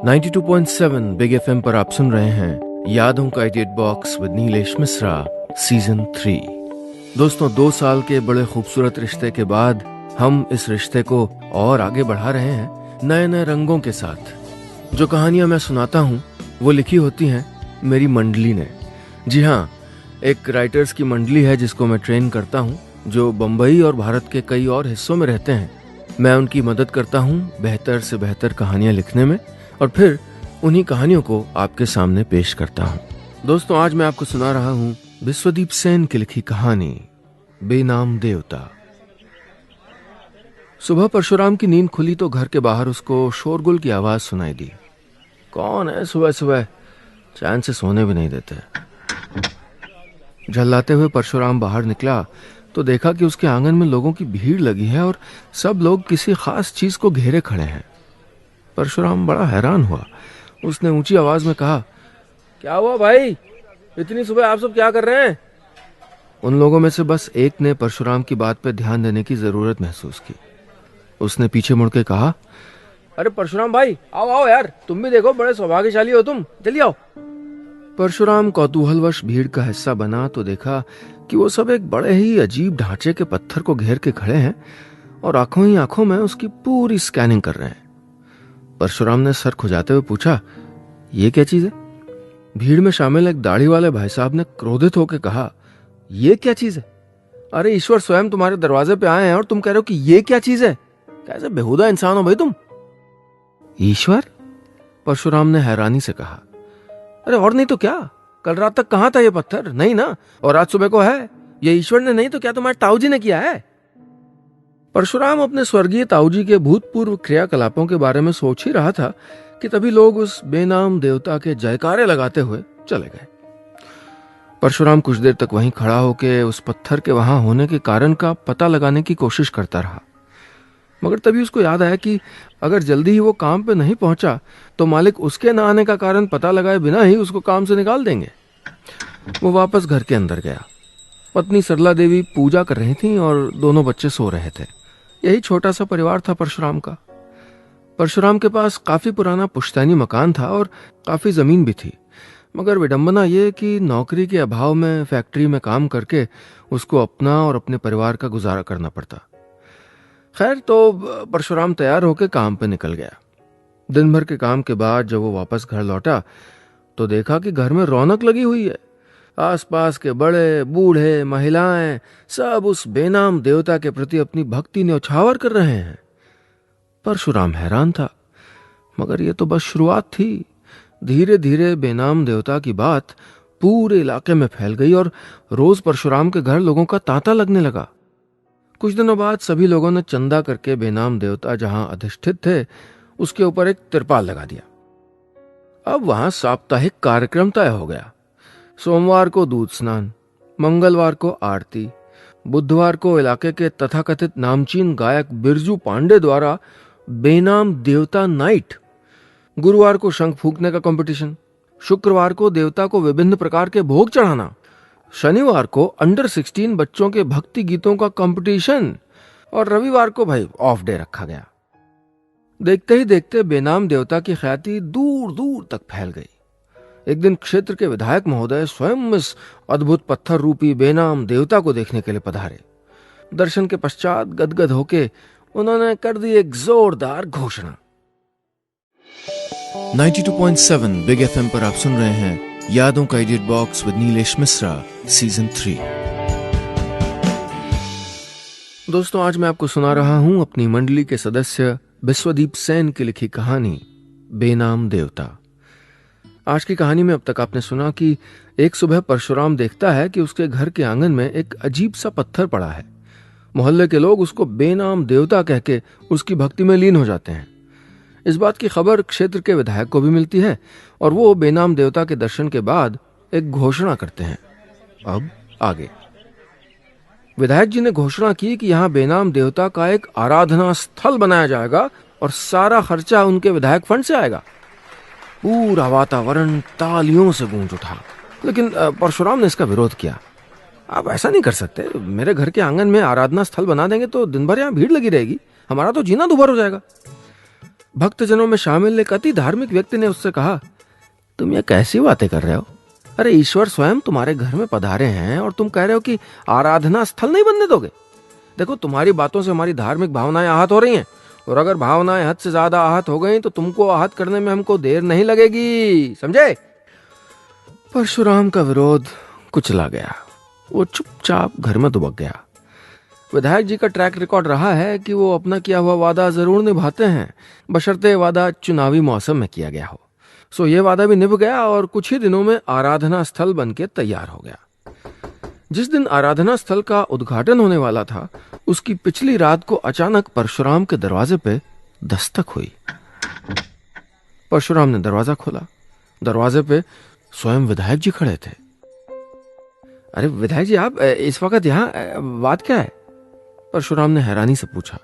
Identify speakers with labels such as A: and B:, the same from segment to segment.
A: 92.7 big FM पर आप सुन रहे हैं यादों का edit box with Nilesh Mishra season 3। दोस्तों, 2 साल के बड़े खूबसूरत रिश्ते के बाद हम इस रिश्ते को और आगे बढ़ा रहे हैं नए नए रंगों के साथ। जो कहानियां मैं सुनाता हूँ वो लिखी होती हैं मेरी मंडली ने। जी हाँ, एक राइटर्स की मंडली है जिसको मैं ट्रेन करता हूँ, जो बम्बई और भारत के कई और हिस्सों में रहते हैं। मैं उनकी मदद करता हूँ बेहतर से बेहतर कहानियां लिखने में और फिर उन्हीं कहानियों को आपके सामने पेश करता हूँ। दोस्तों, आज मैं आपको सुना रहा हूँ विश्वदीप सेन की लिखी कहानी बेनाम देवता। सुबह परशुराम की नींद खुली तो घर के बाहर उसको शोरगुल की आवाज सुनाई दी। कौन है सुबह सुबह, चैन से सोने भी नहीं देते। झल्लाते हुए परशुराम बाहर निकला तो देखा कि उसके आंगन में लोगों की भीड़ लगी है और सब लोग किसी खास चीज को घेरे खड़े हैं। परशुराम बड़ा हैरान हुआ। उसने ऊंची आवाज में कहा, क्या हुआ भाई, इतनी सुबह आप सब क्या कर रहे हैं? उन लोगों में से बस एक ने परशुराम की बात पर ध्यान देने की जरूरत महसूस की। उसने पीछे मुड़ के कहा, अरे परशुराम भाई, आओ आओ यार, तुम भी देखो, बड़े सौभाग्यशाली हो तुम, चलिए आओ। परशुराम कौतूहलवश भीड़ का हिस्सा बना तो देखा कि वो सब एक बड़े ही अजीब ढांचे के पत्थर को घेर के खड़े हैं और आंखों ही आंखों में उसकी पूरी स्कैनिंग कर रहे हैं। परशुराम ने सर खुजाते हुए पूछा, ये क्या चीज है? भीड़ में शामिल एक दाढ़ी वाले भाई साहब ने क्रोधित होकर कहा, ये क्या चीज है? अरे ईश्वर स्वयं तुम्हारे दरवाजे पे आए हैं और तुम कह रहे हो कि ये क्या चीज है? कैसे बेहुदा इंसान हो भाई तुम। ईश्वर? परशुराम ने हैरानी से कहा, अरे और नहीं तो क्या, कल रात तक कहां था ये पत्थर? नहीं ना, और आज सुबह को है। ये ईश्वर ने नहीं तो क्या तुम्हारे ताऊजी ने किया है? परशुराम अपने स्वर्गीय ताऊजी के भूतपूर्व क्रियाकलापों के बारे में सोच ही रहा था कि तभी लोग उस बेनाम देवता के जयकारे लगाते हुए चले गए। परशुराम कुछ देर तक वहीं खड़ा होकर उस पत्थर के वहां होने के कारण का पता लगाने की कोशिश करता रहा, मगर तभी उसको याद आया कि अगर जल्दी ही वो काम पे नहीं पहुंचा तो मालिक उसके न आने का कारण पता लगाए बिना ही उसको काम से निकाल देंगे। वो वापस घर के अंदर गया। पत्नी सरला देवी पूजा कर रही थी और दोनों बच्चे सो रहे थे। यही छोटा सा परिवार था परशुराम का। परशुराम के पास काफी पुराना पुश्तैनी मकान था और काफी जमीन भी थी, मगर विडंबना ये कि नौकरी के अभाव में फैक्ट्री में काम करके उसको अपना और अपने परिवार का गुजारा करना पड़ता। खैर, तो परशुराम तैयार होकर काम पे निकल गया। दिन भर के काम के बाद जब वो वापस घर लौटा तो देखा कि घर में रौनक लगी हुई है। आसपास के बड़े बूढ़े महिलाएं सब उस बेनाम देवता के प्रति अपनी भक्ति न्यौछावर कर रहे हैं। परशुराम हैरान था, मगर ये तो बस शुरुआत थी। धीरे धीरे बेनाम देवता की बात पूरे इलाके में फैल गई और रोज परशुराम के घर लोगों का तांता लगने लगा। कुछ दिनों बाद सभी लोगों ने चंदा करके बेनाम देवता जहां अधिष्ठित थे उसके ऊपर एक तिरपाल लगा दिया। अब वहां साप्ताहिक कार्यक्रम तय हो गया। सोमवार को दूध स्नान, मंगलवार को आरती, बुधवार को इलाके के तथाकथित नामचीन गायक बिरजू पांडे द्वारा बेनाम देवता नाइट, गुरुवार को शंख फूंकने का कंपटीशन, शुक्रवार को देवता को विभिन्न प्रकार के भोग चढ़ाना, शनिवार को अंडर 16 बच्चों के भक्ति गीतों का कंपटीशन और रविवार को भाई ऑफ डे रखा गया। देखते ही देखते बेनाम देवता की ख्याति दूर दूर तक फैल गई। एक दिन क्षेत्र के विधायक महोदय स्वयं इस अद्भुत पत्थर रूपी बेनाम देवता को देखने के लिए पधारे। दर्शन के पश्चात गदगद होके उन्होंने कर दी एक जोरदार घोषणा।
B: 92.7 बिग एफएम पर आप सुन रहे हैं यादों का edit box with Nilesh Mishra season 3।
A: दोस्तों, आज मैं आपको सुना रहा हूं अपनी मंडली के सदस्य विश्वदीप सेन की लिखी कहानी बेनाम देवता। आज की कहानी में अब तक आपने सुना कि एक सुबह परशुराम देखता है कि उसके घर के आंगन में एक अजीब सा पत्थर पड़ा है। मोहल्ले के लोग उसको बेनाम देवता कह के उसकी भक्ति में लीन हो जाते हैं। इस बात की खबर क्षेत्र के विधायक को भी मिलती है और वो बेनाम देवता के दर्शन के बाद एक घोषणा करते हैं। अब आगे विधायक जी ने घोषणा की कि यहाँ बेनाम देवता का एक आराधना स्थल बनाया जाएगा और सारा खर्चा उनके विधायक फंड से आएगा। पूरा वातावरण तालियों से गूंज उठा, लेकिन परशुराम ने इसका विरोध किया। आप ऐसा नहीं कर सकते, मेरे घर के आंगन में आराधना स्थल बना देंगे तो दिन भर यहाँ भीड़ लगी रहेगी, हमारा तो जीना दुभर हो जाएगा। भक्तजनों में शामिल एक अति धार्मिक व्यक्ति ने उससे कहा, तुम ये कैसी बातें कर रहे हो? अरे ईश्वर स्वयं तुम्हारे घर में पधारे हैं और तुम कह रहे हो कि आराधना स्थल नहीं बनने दोगे। देखो, तुम्हारी बातों से हमारी धार्मिक भावनाएं आहत हो रही हैं, और अगर भावनाएं हद से ज्यादा आहत हो गई तो तुमको आहत करने में हमको देर नहीं लगेगी, समझे? परशुराम का विरोध कुचला गया। वो चुपचाप घर में दुबक गया। विधायक जी का ट्रैक रिकॉर्ड रहा है कि वो अपना किया हुआ वादा जरूर निभाते हैं, बशर्ते वादा चुनावी मौसम में किया गया हो। सो ये वादा भी निभ गया और कुछ ही दिनों में आराधना स्थल बनके तैयार हो गया। जिस दिन आराधना स्थल का उद्घाटन होने वाला था, उसकी पिछली रात को अचानक परशुराम के दरवाजे पे दस्तक हुई। परशुराम ने दरवाजा खोला। दरवाजे पे स्वयं विधायक जी खड़े थे। अरे विधायक जी, आप इस वक्त यहाँ, बात क्या है? परशुराम ने हैरानी से पूछा।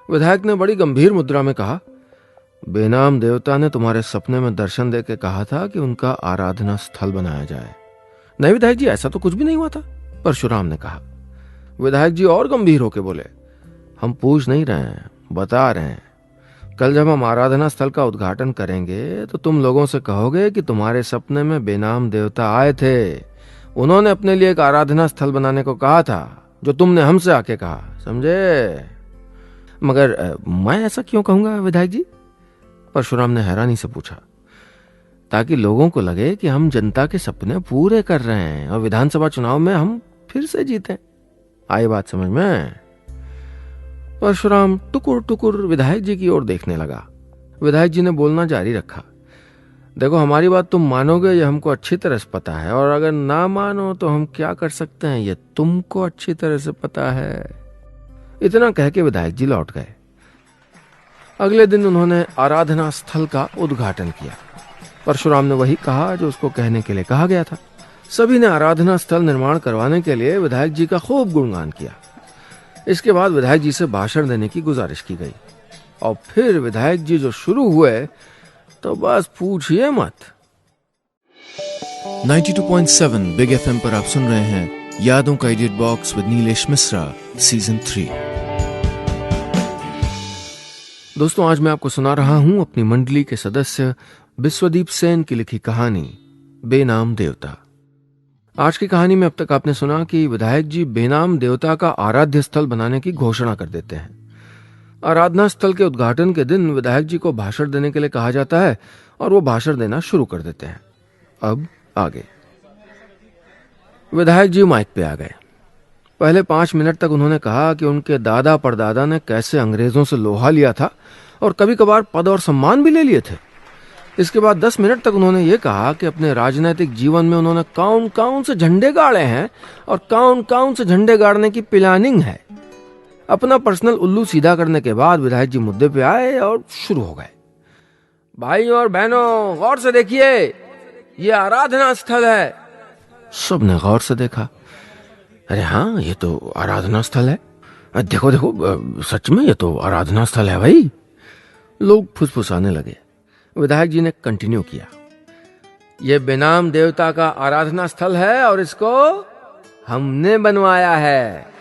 A: विधायक ने बड़ी गंभीर मुद्रा में कहा, बेनाम देवता ने तुम्हारे सपने में दर्शन देके कहा था कि उनका आराधना स्थल बनाया जाए। नहीं विधायक जी, ऐसा तो कुछ भी नहीं हुआ था, परशुराम ने कहा। विधायक जी और गंभीर होके बोले, हम पूछ नहीं रहे हैं, बता रहे हैं। कल जब हम आराधना स्थल का उद्घाटन करेंगे तो तुम लोगों से कहोगे कि तुम्हारे सपने में बेनाम देवता आए थे, उन्होंने अपने लिए एक आराधना स्थल बनाने को कहा था, जो तुमने हमसे आके कहा, समझे? मगर मैं ऐसा क्यों कहूंगा विधायक जी? परशुराम ने हैरानी से पूछा। ताकि लोगों को लगे कि हम जनता के सपने पूरे कर रहे हैं और विधानसभा चुनाव में हम फिर से जीतें। आई बात समझ में? परशुराम टुकुर टुकुर विधायक जी की ओर देखने लगा। विधायक जी ने बोलना जारी रखा, देखो, हमारी बात तुम मानोगे ये हमको अच्छी तरह से पता है, और अगर ना मानो तो हम क्या कर सकते हैं ये तुमको अच्छी तरह से पता है। इतना कह के विधायक जी लौट गए। अगले दिन उन्होंने आराधना स्थल का उद्घाटन किया। परशुराम ने वही कहा जो उसको कहने के लिए कहा गया था। सभी ने आराधना स्थल निर्माण करवाने के लिए विधायक जी का खूब गुणगान किया। इसके बाद विधायक जी से भाषण देने की गुजारिश की गई, और फिर विधायक जी जो शुरू हुए तो बस पूछिए मत।
B: 92.7 बिग एफएम पर आप सुन रहे हैं यादों का edit box with Nilesh Mishra, season 3।
A: दोस्तों, आज मैं आपको सुना रहा हूं अपनी मंडली के सदस्य विश्वदीप सेन की लिखी कहानी बेनाम देवता। आज की कहानी में अब तक आपने सुना कि विधायक जी बेनाम देवता का आराध्य स्थल बनाने की घोषणा कर देते हैं। आराधना स्थल के उद्घाटन के दिन विधायक जी को भाषण देने के लिए कहा जाता है और वो भाषण देना शुरू कर देते हैं। अब आगे। विधायक जी माइक पे आ गए। पहले 5 मिनट तक उन्होंने कहा कि उनके दादा परदादा ने कैसे अंग्रेजों से लोहा लिया था और कभी कभार पद और सम्मान भी ले लिए थे। इसके बाद 10 मिनट तक उन्होंने ये कहा कि अपने राजनीतिक जीवन में उन्होंने कौन कौन से झंडे गाड़े हैं और कौन कौन से झंडे गाड़ने की प्लानिंग है। अपना पर्सनल उल्लू सीधा करने के बाद विधायक जी मुद्दे पे आए और शुरू हो गए। भाइयों और बहनों, गौर से देखिए, ये आराधना स्थल है। सबने गौर से देखा। अरे हाँ, ये तो आराधना स्थल है। देखो देखो, सच में ये तो आराधना स्थल है भाई। लोग फुसफुसाने लगे। विधायक जी ने कंटिन्यू किया, ये बेनाम देवता का आराधना स्थल है और इसको हमने बनवाया है।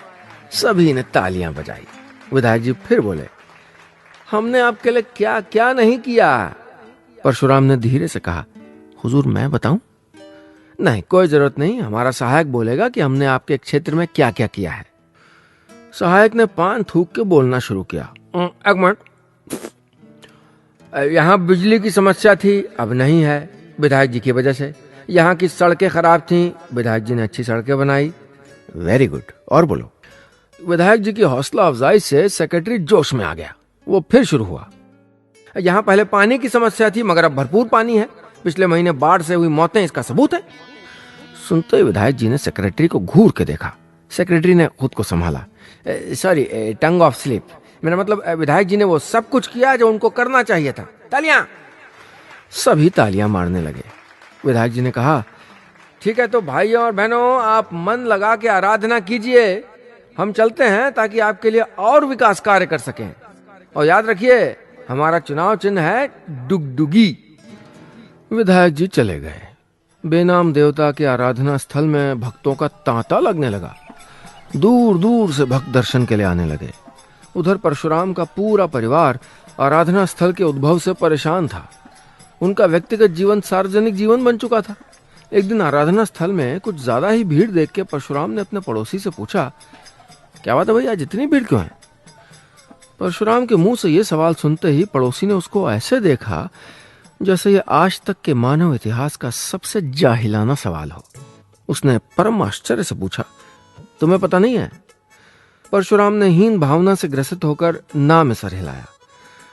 A: सभी ने तालियां बजाई। विधायक जी फिर बोले, हमने आपके लिए क्या क्या नहीं किया। परशुराम ने धीरे से कहा, हुजूर मैं बताऊं? नहीं, कोई जरूरत नहीं, हमारा सहायक बोलेगा कि हमने आपके क्षेत्र में क्या क्या किया है। सहायक ने पान थूक के बोलना शुरू किया। एक मिनट, यहाँ बिजली की समस्या थी, अब नहीं है, विधायक जी की वजह से। यहाँ की सड़कें खराब थीं, विधायक जी ने अच्छी सड़कें बनाई। वेरी गुड, और बोलो। विधायक जी की हौसला अफजाई से सेक्रेटरी जोश में आ गया। वो फिर शुरू हुआ, यहाँ पहले पानी की समस्या थी मगर अब भरपूर पानी है। पिछले महीने बाढ़ से हुई मौतें इसका सबूत है। सुनते ही विधायक जी ने सेक्रेटरी को घूर के देखा। सेक्रेटरी ने खुद को संभाला। सॉरी, टंग ऑफ स्लिप, मेरा मतलब विधायक जी ने वो सब कुछ किया जो उनको करना चाहिए था। तालियां। सभी तालियां मारने लगे। विधायक जी ने कहा, ठीक है तो भाइयों और बहनों, आप मन लगा के आराधना कीजिए, हम चलते हैं ताकि आपके लिए और विकास कार्य कर सकें। और याद रखिए, हमारा चुनाव चिन्ह है डुगडुगी। विधायक जी चले गए। बेनाम देवता के आराधना स्थल में भक्तों का तांता लगने लगा। दूर दूर से भक्त दर्शन के लिए आने लगे। उधर परशुराम का पूरा परिवार आराधना स्थल के उद्भव से परेशान था। उनका व्यक्तिगत जीवन सार्वजनिक जीवन बन चुका था। एक दिन आराधना स्थल में कुछ ज्यादा ही भीड़ देख के परशुराम ने अपने पड़ोसी से पूछा, क्या बात है भाई, आज इतनी भीड़ क्यों है? परशुराम के मुंह से यह सवाल सुनते ही पड़ोसी ने उसको ऐसे देखा जैसे ये आज तक के मानव इतिहास का सबसे जाहिलाना सवाल हो। उसने परम आश्चर्य से पूछा, तुम्हें पता नहीं है? परशुराम ने हीन भावना से ग्रसित होकर ना में सर हिलाया।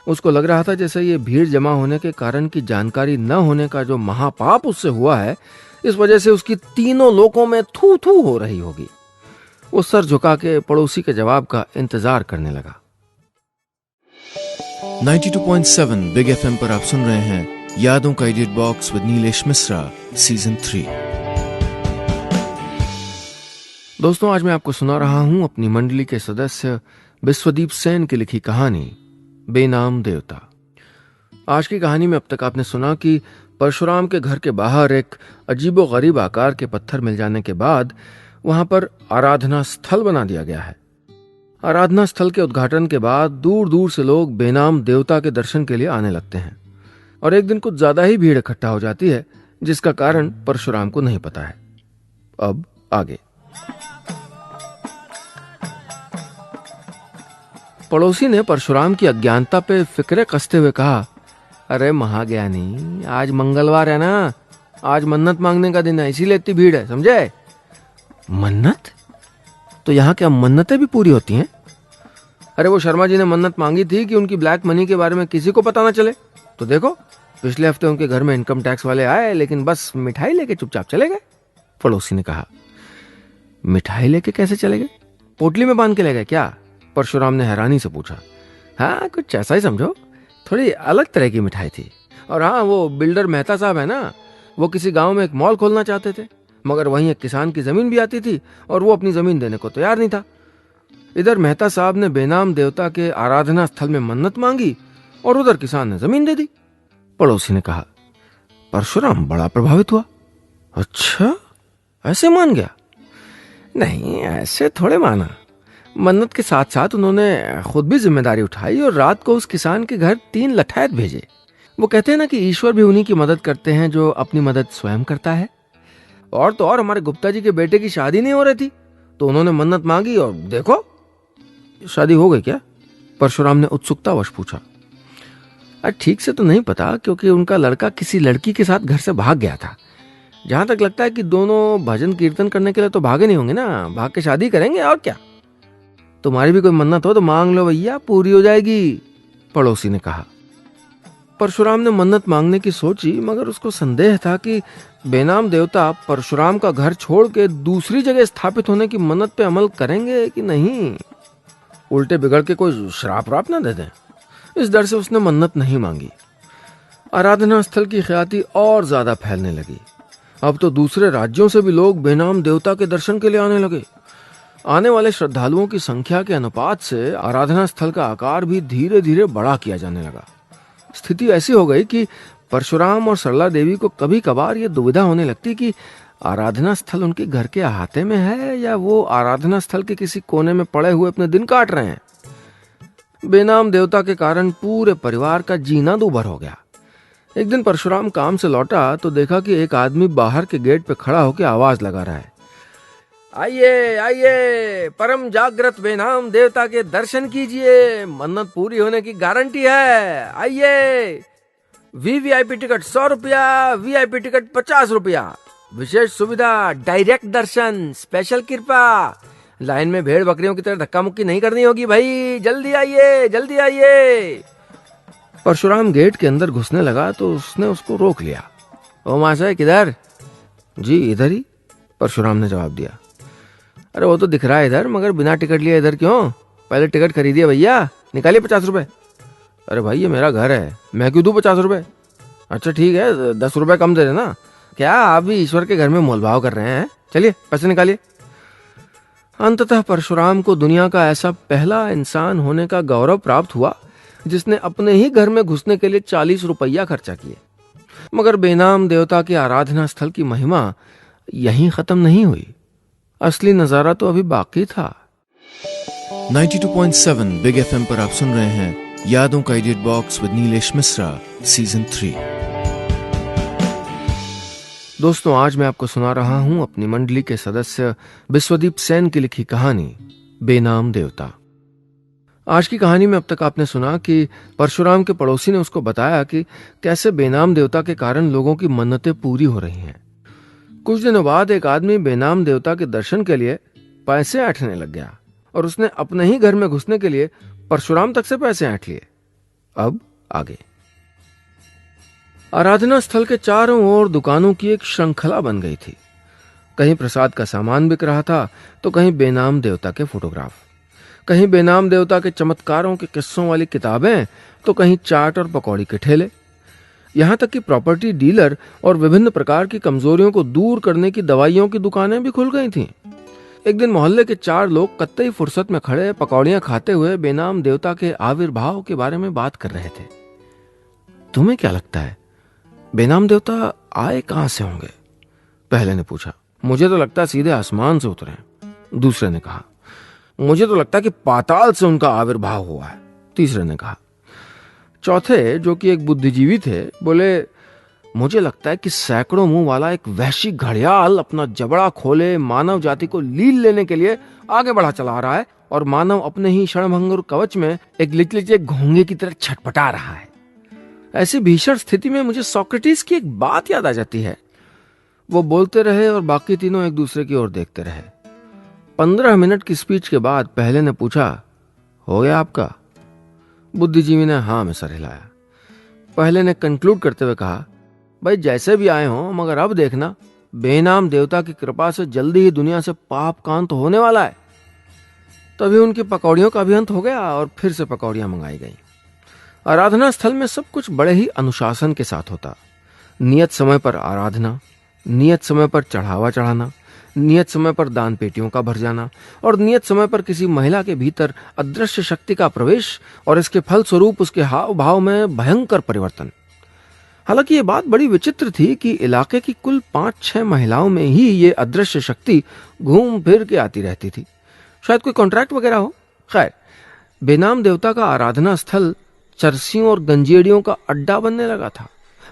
A: उसको लग रहा था जैसे ये भीड़ जमा होने के कारण की जानकारी न होने का जो महापाप उससे हुआ है, इस वजह से उसकी तीनों लोकों में थू थू हो रही होगी। वो सर झुका के पड़ोसी के जवाब का इंतजार करने लगा।
B: 92.7 बिग एफएम पर आप सुन रहे हैं यादों का edit box with Nilesh Mishra season 3।
A: दोस्तों, आज मैं आपको सुना रहा हूं अपनी मंडली के सदस्य विश्वदीप सेन की लिखी कहानी बेनाम देवता। आज की कहानी में अब तक आपने सुना कि परशुराम के घर के बाहर एक अजीबोगरीब आकार के पत्थर मिल जाने के बाद वहां पर आराधना स्थल बना दिया गया है। आराधना स्थल के उद्घाटन के बाद दूर दूर से लोग बेनाम देवता के दर्शन के लिए आने लगते हैं और एक दिन कुछ ज्यादा ही भीड़ इकट्ठा हो जाती है, जिसका कारण परशुराम को नहीं पता है। अब आगे। पड़ोसी ने परशुराम की अज्ञानता पे फिक्रे कसते हुए कहा, अरे महाज्ञानी, आज मंगलवार है ना, आज मन्नत मांगने का दिन है, इसीलिए इतनी भीड़ है, समझे? मन्नत? तो यहाँ क्या मन्नतें भी पूरी होती हैं? अरे वो शर्मा जी ने मन्नत मांगी थी कि उनकी ब्लैक मनी के बारे में किसी को पता ना चले। तो देखो, पिछले हफ्ते उनके घर में इनकम टैक्स वाले आए, लेकिन बस मिठाई लेके चुपचाप चले गए। पड़ोसी ने कहा, मिठाई लेके कैसे चले गए? पोटली में बांध के ले गए क्या? परशुराम ने हैरानी से पूछा। हाँ, कुछ ऐसा ही समझो, थोड़ी अलग तरह की मिठाई थी। और हाँ, वो बिल्डर मेहता साहब है ना, वो किसी गांव में एक मॉल खोलना चाहते थे, मगर वहीं एक किसान की जमीन भी आती थी और वो अपनी जमीन देने को तैयार नहीं था। इधर मेहता साहब ने बेनाम देवता के आराधना स्थल में मन्नत मांगी और उधर किसान ने जमीन दे दी। पड़ोसी ने कहा। परशुराम बड़ा प्रभावित हुआ। अच्छा, ऐसे मान गया? नहीं, ऐसे थोड़े माना। मन्नत के साथ साथ उन्होंने खुद भी जिम्मेदारी उठाई और रात को उस किसान के घर 3 लठैत भेजे। वो कहते हैं ना कि ईश्वर भी उन्हीं की मदद करते हैं जो अपनी मदद स्वयं करता है। और तो और हमारे गुप्ता जी के बेटे की शादी नहीं हो रही थी, तो उन्होंने मन्नत मांगी और देखो, शादी हो गई क्या? परशुराम ने उत्सुकतावश पूछा। ठीक से तो नहीं पता, क्योंकि उनका लड़का किसी लड़की के साथ घर से भाग गया था। जहां तक लगता है कि दोनों भजन कीर्तन करने के लिए तो भागे नहीं होंगे ना, भाग के शादी करेंगे और क्या। तुम्हारी भी कोई मन्नत हो तो मांग लो भैया, पूरी हो जाएगी, पड़ोसी ने कहा। परशुराम ने मन्नत मांगने की सोची, मगर उसको संदेह था कि बेनाम देवता परशुराम का घर छोड़ के दूसरी जगह स्थापित होने की मन्नत पे अमल करेंगे कि नहीं, उल्टे बिगड़ के कोई श्राप व्राप ना दे दें। इस डर से उसने मन्नत नहीं मांगी। आराधना स्थल की ख्याति और ज्यादा फैलने लगी। अब तो दूसरे राज्यों से भी लोग बेनाम देवता के दर्शन के लिए आने लगे। आने वाले श्रद्धालुओं की संख्या के अनुपात से आराधना स्थल का आकार भी धीरे धीरे बड़ा किया जाने लगा। स्थिति ऐसी हो गई कि परशुराम और सरला देवी को कभी कभार ये दुविधा होने लगती कि आराधना स्थल उनके घर के अहाते में है या वो आराधना स्थल के किसी कोने में पड़े हुए अपने दिन काट रहे हैं। बेनाम देवता के कारण पूरे परिवार का जीना दूभर हो गया। एक दिन परशुराम काम से लौटा तो देखा कि एक आदमी बाहर के गेट पे खड़ा होकर आवाज लगा रहा है, आइए आइए, परम जागृत बेनाम देवता के दर्शन कीजिए, मन्नत पूरी होने की गारंटी है, आइए। वीवीआईपी टिकट 100 रुपया, वीआईपी टिकट 50 रुपया, विशेष सुविधा, डायरेक्ट दर्शन, स्पेशल कृपा। लाइन में भेड़ बकरियों की तरह धक्का मुक्की नहीं करनी होगी भाई, जल्दी आइए, जल्दी आइए। परशुराम गेट के अंदर घुसने लगा तो उसने उसको रोक लिया। ओ महाशय, किधर? जी इधर ही, परशुराम ने जवाब दिया। अरे वो तो दिख रहा है इधर, मगर बिना टिकट लिए इधर क्यों? पहले टिकट खरीदिए भैया, निकालिए 50 रुपए। अरे भाई, ये मेरा घर है, मैं क्यों दूं 50 रुपए? अच्छा ठीक है, 10 रुपए कम दे देना। क्या आप भी ईश्वर के घर में मोलभाव कर रहे हैं? चलिए पैसे निकालिए। अंततः परशुराम को दुनिया का ऐसा पहला इंसान होने का गौरव प्राप्त हुआ जिसने अपने ही घर में घुसने के लिए 40 रुपया खर्चा किए। मगर बेनाम देवता के आराधना स्थल की महिमा यहीं खत्म नहीं हुई। असली नजारा तो अभी बाकी था।
B: 92.7 बिग एफएम पर आप सुन रहे हैं यादों का edit box with Nilesh Mishra season 3।
A: दोस्तों, आज मैं आपको सुना रहा हूं अपनी मंडली के सदस्य विश्वदीप सेन की लिखी कहानी बेनाम देवता। आज की कहानी में अब तक आपने सुना कि परशुराम के पड़ोसी ने उसको बताया कि कैसे बेनाम देवता के कारण लोगों की मन्नतें पूरी हो रही हैं। कुछ दिनों बाद एक आदमी बेनाम देवता के दर्शन के लिए पैसे ऐंठने लग गया और उसने अपने ही घर में घुसने के लिए परशुराम तक से पैसे ऐंठ लिए। अब आगे। आराधना स्थल के चारों ओर दुकानों की एक श्रृंखला बन गई थी। कहीं प्रसाद का सामान बिक रहा था तो कहीं बेनाम देवता के फोटोग्राफ, कहीं बेनाम देवता के चमत्कारों के किस्सों वाली किताबें तो कहीं चाट और पकौड़ी के ठेले। यहां तक कि प्रॉपर्टी डीलर और विभिन्न प्रकार की कमजोरियों को दूर करने की दवाइयों की दुकानें भी खुल गई थीं। एक दिन मोहल्ले के 4 लोग कतई फुर्सत में खड़े पकौड़ियां खाते हुए बेनाम देवता के आविर्भाव के बारे में बात कर रहे थे। तुम्हें क्या लगता है, बेनाम देवता आए कहां से होंगे? पहले ने पूछा। मुझे तो लगता है सीधे आसमान से उतरे। दूसरे ने कहा। मुझे तो लगता है कि पाताल से उनका आविर्भाव हुआ है। तीसरे ने कहा। चौथे, जो कि एक बुद्धिजीवी थे, बोले मुझे लगता है कि सैकड़ों मुंह वाला एक वहशी घड़ियाल अपना जबड़ा खोले मानव जाति को लील लेने के लिए आगे बढ़ा चला रहा है और मानव अपने ही क्षणभंगुर कवच में एक लिचलिचे घोंगे की तरह छटपटा रहा है। ऐसी भीषण स्थिति में मुझे सोक्रेटिस की एक बात याद आ जाती है। वो बोलते रहे और बाकी तीनों एक दूसरे की ओर देखते रहे। 15 मिनट की स्पीच के बाद पहले ने पूछा, हो गया आपका? बुद्धिजीवी ने हाँ में सर हिलाया। पहले ने कंक्लूड करते हुए कहा, भाई जैसे भी आए हों, मगर अब देखना बेनाम देवता की कृपा से जल्दी ही दुनिया से पाप का अंत होने वाला है। तभी उनकी पकौड़ियों का भी अंत हो गया और फिर से पकौड़ियां मंगाई गईं। आराधना स्थल में सब कुछ बड़े ही अनुशासन के साथ होता। नियत समय पर आराधना, नियत समय पर चढ़ावा चढ़ाना, नियत समय पर दान पेटियों का भर जाना और नियत समय पर किसी महिला के भीतर अदृश्य शक्ति का प्रवेश और इसके फल स्वरूप उसके हाव भाव में भयंकर परिवर्तन। हालांकि ये बात बड़ी विचित्र थी कि इलाके की कुल 5-6 महिलाओं में ही ये अदृश्य शक्ति घूम फिर के आती रहती थी। शायद कोई कॉन्ट्रैक्ट वगैरह हो। खैर, बेनाम देवता का आराधना स्थल चरसियों और गंजेड़ियों का अड्डा बनने लगा था।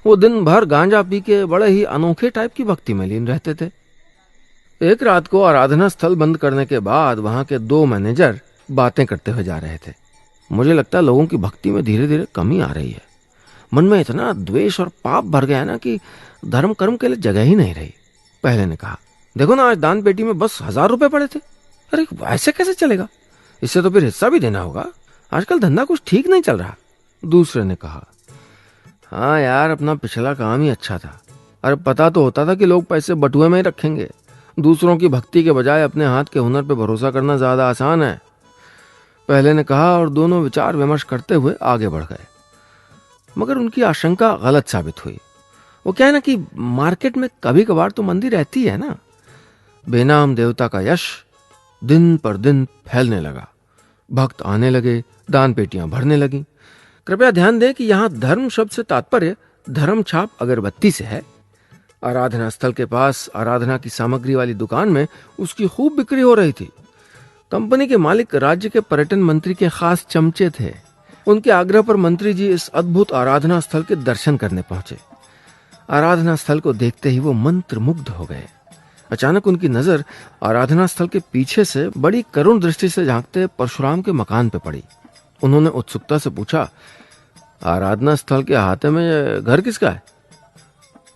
A: वो दिन भर गांजा पी के बड़े ही अनोखे टाइप की भक्ति में लीन रहते थे। एक रात को आराधना स्थल बंद करने के बाद वहां के 2 मैनेजर बातें करते हुए जा रहे थे। मुझे लगता है लोगों की भक्ति में धीरे धीरे कमी आ रही है। मन में इतना द्वेष और पाप भर गया ना कि धर्म कर्म के लिए जगह ही नहीं रही। पहले ने कहा, देखो ना, आज दान पेटी में बस 1000 रुपए पड़े थे। अरे ऐसे कैसे चलेगा? इससे तो फिर हिस्सा भी देना होगा। आजकल धंधा कुछ ठीक नहीं चल रहा। दूसरे ने कहा, हाँ यार, अपना पिछला काम ही अच्छा था। अरे पता तो होता था कि लोग पैसे बटुए में ही रखेंगे। दूसरों की भक्ति के बजाय अपने हाथ के हुनर पर भरोसा करना ज्यादा आसान है। पहले ने कहा और दोनों विचार विमर्श करते हुए आगे बढ़ गए। मगर उनकी आशंका गलत साबित हुई। वो क्या है ना कि मार्केट में कभी कभार तो मंदी रहती है ना। बेनाम देवता का यश दिन पर दिन फैलने लगा। भक्त आने लगे, दान पेटियां भरने लगी। कृपया ध्यान दें कि यहां धर्म शब्द से तात्पर्य धर्म छाप अगरबत्ती से है। आराधना स्थल के पास आराधना की सामग्री वाली दुकान में उसकी खूब बिक्री हो रही थी। कंपनी के मालिक राज्य के पर्यटन मंत्री के खास चमचे थे। उनके आग्रह पर मंत्री जी इस अद्भुत आराधना स्थल के दर्शन करने पहुंचे। आराधना स्थल को देखते ही वो मंत्रमुग्ध हो गए। अचानक उनकी नजर आराधना स्थल के पीछे से बड़ी करुण दृष्टि से झांकते परशुराम के मकान पे पड़ी। उन्होंने उत्सुकता से पूछा, आराधना स्थल के अहाते में घर किसका है?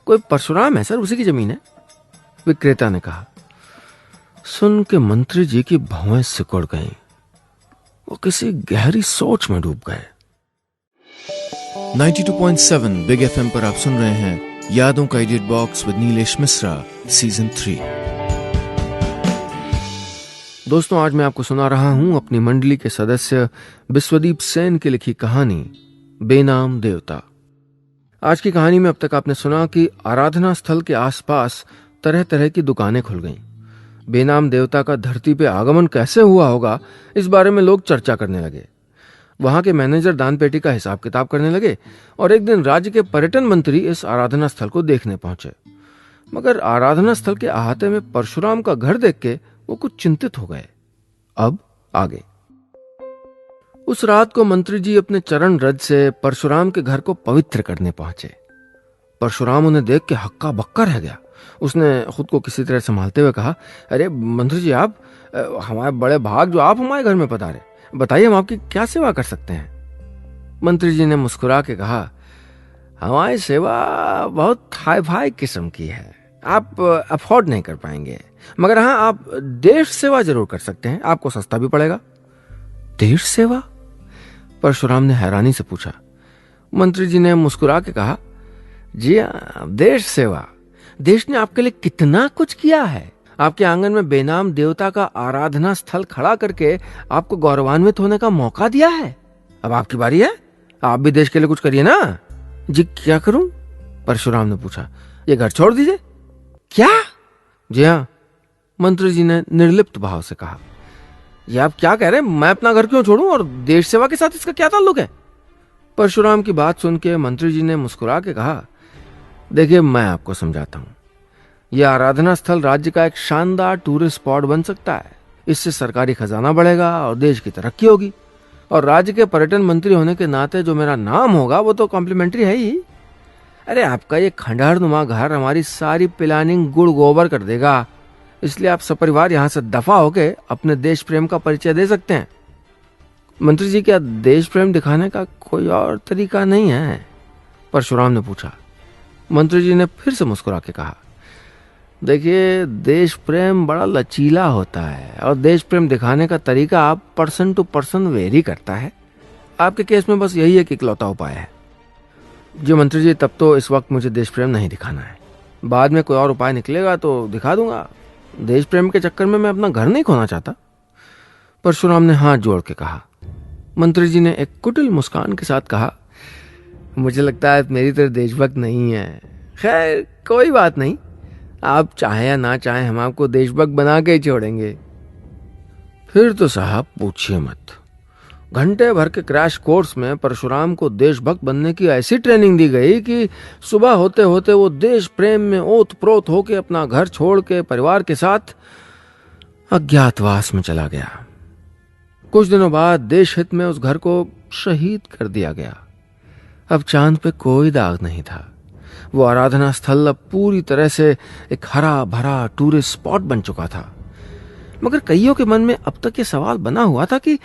A: कोई परशुराम है सर, उसी की जमीन है। विक्रेता ने कहा। सुन के मंत्री जी की भौएं सिकुड़ गईं। वो किसी गहरी सोच में डूब गए।
B: 92.7 बिग एफएम पर आप सुन रहे हैं यादों का edit box with Nilesh Mishra season 3।
A: दोस्तों, आज मैं आपको सुना रहा हूं अपनी मंडली के सदस्य विश्वदीप सेन की लिखी कहानी बेनाम देवता। आज की कहानी में अब तक आपने सुना कि आराधना स्थल के आसपास तरह तरह की दुकानें खुल गईं। बेनाम देवता का धरती पे आगमन कैसे हुआ होगा, इस बारे में लोग चर्चा करने लगे। वहां के मैनेजर दान पेटी का हिसाब किताब करने लगे और एक दिन राज्य के पर्यटन मंत्री इस आराधना स्थल को देखने पहुंचे। मगर आराधना स्थल के अहाते में परशुराम का घर देख के वो कुछ चिंतित हो गए। अब आगे। उस रात को मंत्री जी अपने चरण रज से परशुराम के घर को पवित्र करने पहुंचे। परशुराम उन्हें देख के हक्का बक्का रह गया। उसने खुद को किसी तरह संभालते हुए कहा, अरे मंत्री जी, आप हमारे बड़े भाग जो आप हमारे घर में पधारे, बताइए हम आपकी क्या सेवा कर सकते हैं। मंत्री जी ने मुस्कुरा के कहा, हमारी सेवा बहुत हाई फाई किस्म की है, आप अफोर्ड नहीं कर पाएंगे, मगर हाँ आप देश सेवा जरूर कर सकते हैं, आपको सस्ता भी पड़ेगा। देश सेवा? परशुराम ने हैरानी से पूछा। मंत्री जी ने मुस्कुरा के कहा, जी हाँ, देश सेवा। देश ने आपके लिए कितना कुछ किया है। आपके आंगन में बेनाम देवता का आराधना स्थल खड़ा करके आपको गौरवान्वित होने का मौका दिया है। अब आपकी बारी है, आप भी देश के लिए कुछ करिए ना। जी क्या करूं? परशुराम ने पूछा। ये घर छोड़ दीजिए। क्या? जी हाँ, मंत्री जी ने निर्लिप्त भाव से कहा। ये आप क्या कह रहे हैं? मैं अपना घर क्यों छोड़ूं और देश सेवा के साथ इसका क्या ताल्लुक है? परशुराम की बात सुन के मंत्री जी ने मुस्कुरा के कहा, देखिए मैं आपको समझाता हूं। यह आराधना स्थल राज्य का एक शानदार टूरिस्ट स्पॉट बन सकता है। इससे सरकारी खजाना बढ़ेगा और देश की तरक्की होगी, और राज्य के पर्यटन मंत्री होने के नाते जो मेरा नाम होगा वो तो कॉम्प्लीमेंट्री है ही। अरे आपका ये खंडहरनुमा घर हमारी सारी प्लानिंग गुड़ गोबर कर देगा, इसलिए आप सपरिवार यहां से दफा होके अपने देश प्रेम का परिचय दे सकते हैं। मंत्री जी, क्या देश प्रेम दिखाने का कोई और तरीका नहीं है? परशुराम ने पूछा। मंत्री जी ने फिर से मुस्कुरा के कहा, देखिए देश प्रेम बड़ा लचीला होता है और देश प्रेम दिखाने का तरीका आप पर्सन टू पर्सन वेरी करता है। आपके केस में बस यही एक इकलौता उपाय है। जी मंत्री जी, तब तो इस वक्त मुझे देश प्रेम नहीं दिखाना है, बाद में कोई और उपाय निकलेगा तो दिखा दूंगा। देश प्रेम के चक्कर में मैं अपना घर नहीं खोना चाहता। परशुराम ने हाथ जोड़ के कहा। मंत्री जी ने एक कुटिल मुस्कान के साथ कहा, मुझे लगता है मेरी तरह देशभक्त नहीं है। खैर कोई बात नहीं, आप चाहे या ना चाहे हम आपको देशभक्त बना के ही छोड़ेंगे। फिर तो साहब पूछिए मत। घंटे भर के क्रैश कोर्स में परशुराम को देशभक्त बनने की ऐसी ट्रेनिंग दी गई कि सुबह होते होते वो देश प्रेम में ओत प्रोत होके अपना घर छोड़ के परिवार के साथ अज्ञातवास में चला गया। कुछ दिनों बाद देश हित में उस घर को शहीद कर दिया गया। अब चांद पे कोई दाग नहीं था। वो आराधना स्थल अब पूरी तरह से एक हरा भरा टूरिस्ट स्पॉट बन चुका था। मगर कईयों के मन में अब तक ये सवाल बना हुआ था कि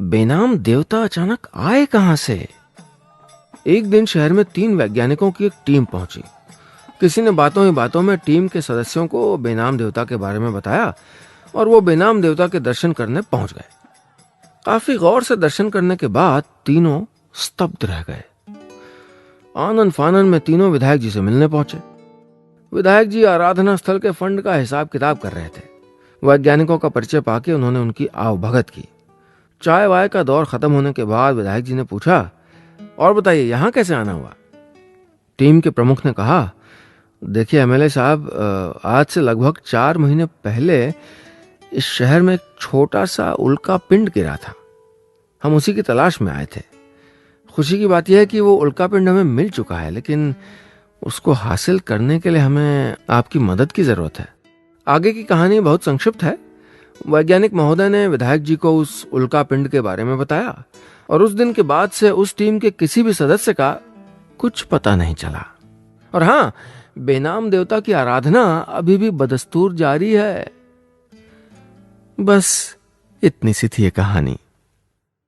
A: बेनाम देवता अचानक आए कहां से। एक दिन शहर में 3 वैज्ञानिकों की एक टीम पहुंची। किसी ने बातों ही बातों में टीम के सदस्यों को बेनाम देवता के बारे में बताया और वो बेनाम देवता के दर्शन करने पहुंच गए। काफी गौर से दर्शन करने के बाद तीनों स्तब्ध रह गए। आनन फानन में तीनों विधायक जी से मिलने पहुंचे। विधायक जी आराधना स्थल के फंड का हिसाब किताब कर रहे थे। वैज्ञानिकों का परिचय पाके उन्होंने उनकी आवभगत की। चाय वाय का दौर खत्म होने के बाद विधायक जी ने पूछा, और बताइए यहां कैसे आना हुआ? टीम के प्रमुख ने कहा, देखिए एमएलए साहब, आज से लगभग 4 महीने पहले इस शहर में एक छोटा सा उल्का पिंड गिरा था। हम उसी की तलाश में आए थे। खुशी की बात यह है कि वो उल्का पिंड हमें मिल चुका है, लेकिन उसको हासिल करने के लिए हमें आपकी मदद की जरूरत है। आगे की कहानी बहुत संक्षिप्त है। वैज्ञानिक महोदय ने विधायक जी को उस उल्का पिंड के बारे में बताया और उस दिन के बाद से उस टीम के किसी भी सदस्य का कुछ पता नहीं चला। और हाँ, बेनाम देवता की आराधना अभी भी बदस्तूर जारी है। बस इतनी सी थी ये कहानी।